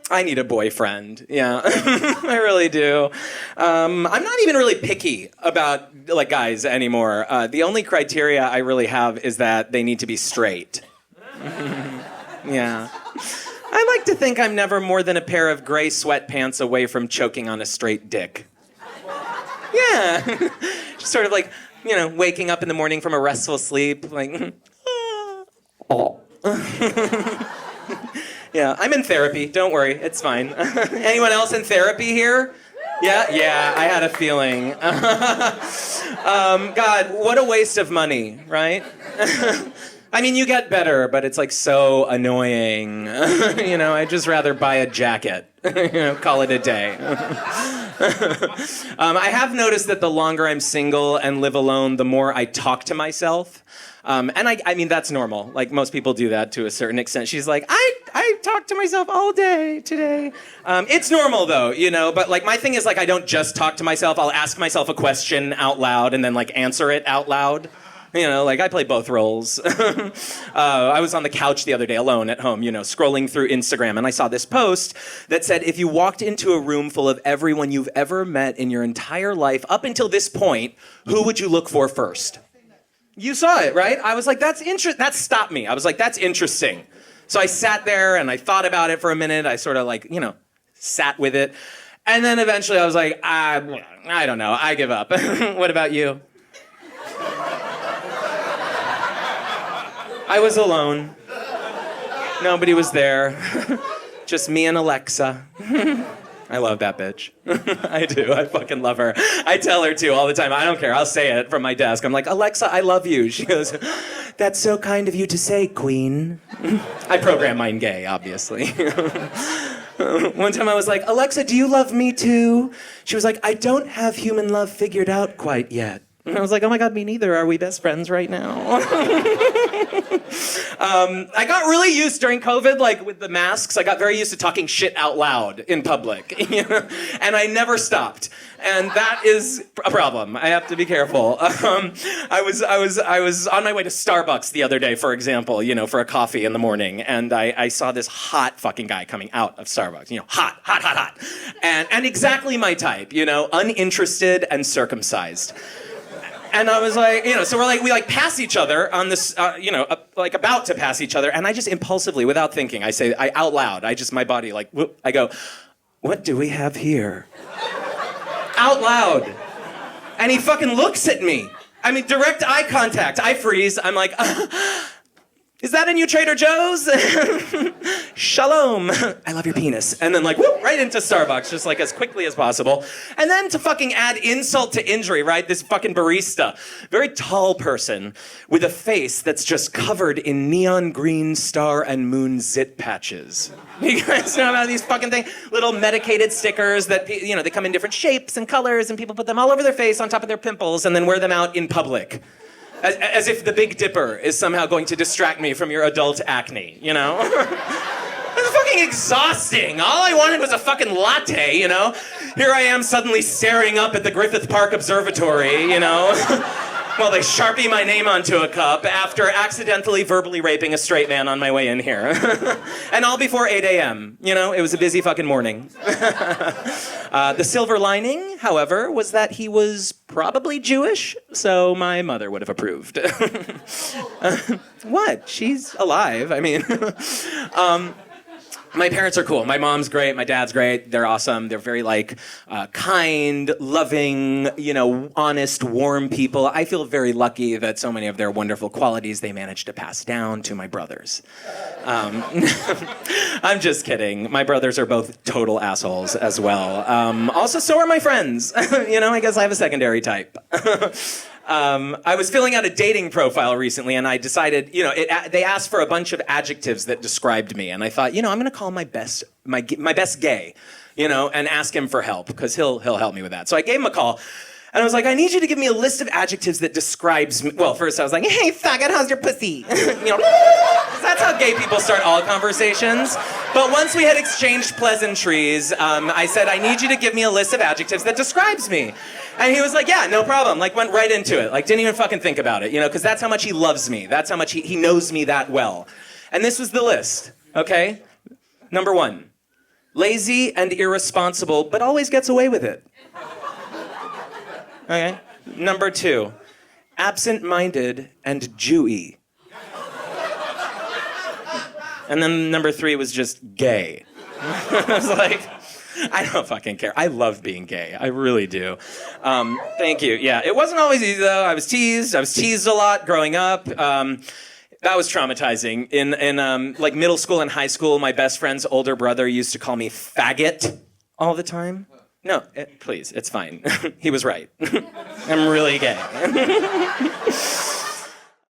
I need a boyfriend. Yeah, I really do. I'm not even really picky about like guys anymore. The only criteria I really have is that they need to be straight. Yeah. I like to think I'm never more than a pair of gray sweatpants away from choking on a straight dick. Yeah. Just sort of like, waking up in the morning from a restful sleep, like, oh. Yeah, I'm in therapy. Don't worry, it's fine. Anyone else in therapy here? Yeah, I had a feeling. God, what a waste of money, right? I mean, you get better, but it's like so annoying. I'd just rather buy a jacket. Call it a day. I have noticed that the longer I'm single and live alone, the more I talk to myself. And I mean, that's normal. Like, most people do that to a certain extent. She's like, I talk to myself all day today. It's normal, though, But, like, my thing is, like, I don't just talk to myself. I'll ask myself a question out loud and then, like, answer it out loud. Like, I play both roles. I was on the couch the other day alone at home, scrolling through Instagram, and I saw this post that said, if you walked into a room full of everyone you've ever met in your entire life up until this point, who would you look for first? You saw it, right? I was like, that stopped me. I was like, that's interesting. So I sat there and I thought about it for a minute. I sort of like, sat with it. And then eventually I was like, I don't know. I give up. What about you? I was alone. Nobody was there. Just me and Alexa. I love that bitch. I do. I fucking love her. I tell her to all the time. I don't care. I'll say it from my desk. I'm like, Alexa, I love you. She goes, that's so kind of you to say, queen. I program mine gay, obviously. One time I was like, Alexa, do you love me too? She was like, I don't have human love figured out quite yet. And I was like, oh my God, me neither. Are we best friends right now? I got really used during COVID, like with the masks, I got very used to talking shit out loud in public, and I never stopped. And that is a problem. I have to be careful. I was on my way to Starbucks the other day, for example, for a coffee in the morning, and I saw this hot fucking guy coming out of Starbucks, hot. And exactly my type, uninterested and circumcised. And I was like, so we pass each other on this, about to pass each other. And I just impulsively, without thinking, I out loud, my body whoop, I go, what do we have here? Out loud. And he fucking looks at me. I mean, direct eye contact. I freeze. I'm like, is that a new Trader Joe's? Shalom. I love your penis. And then whoop, right into Starbucks, just as quickly as possible. And then to fucking add insult to injury, right? This fucking barista, very tall person with a face that's just covered in neon green star and moon zit patches. You guys know about these fucking things? Little medicated stickers that, they come in different shapes and colors, and people put them all over their face on top of their pimples and then wear them out in public. As if the Big Dipper is somehow going to distract me from your adult acne, It's fucking exhausting. All I wanted was a fucking latte, Here I am suddenly staring up at the Griffith Park Observatory, while they Sharpie my name onto a cup after accidentally verbally raping a straight man on my way in here. And all before 8 a.m. It was a busy fucking morning. The silver lining, however, was that he was probably Jewish, so my mother would have approved. What? She's alive. I mean... My parents are cool. My mom's great. My dad's great. They're awesome. They're very kind, loving, honest, warm people. I feel very lucky that so many of their wonderful qualities they managed to pass down to my brothers. I'm just kidding. My brothers are both total assholes as well. Also, so are my friends. I guess I have a secondary type. I was filling out a dating profile recently, and I decided, they asked for a bunch of adjectives that described me, and I thought, I'm going to call my best gay, and ask him for help, because he'll help me with that. So I gave him a call, and I was like, I need you to give me a list of adjectives that describes me. Well, first I was like, hey, faggot, how's your pussy? 'Cause that's how gay people start all conversations. But once we had exchanged pleasantries, I said, I need you to give me a list of adjectives that describes me. And he was like, yeah, no problem. Went right into it. Didn't even fucking think about it, because that's how much he loves me. That's how much he knows me that well. And this was the list, okay? Number 1, Lazy and irresponsible, but always gets away with it. Okay. Number 2, absent-minded and Jewy. And then number 3 was just gay. I was like, I don't fucking care. I love being gay. I really do. Thank you. Yeah, it wasn't always easy though. I was teased a lot growing up. That was traumatizing. In like middle school and high school, my best friend's older brother used to call me faggot all the time. No, please, it's fine. He was right. I'm really gay.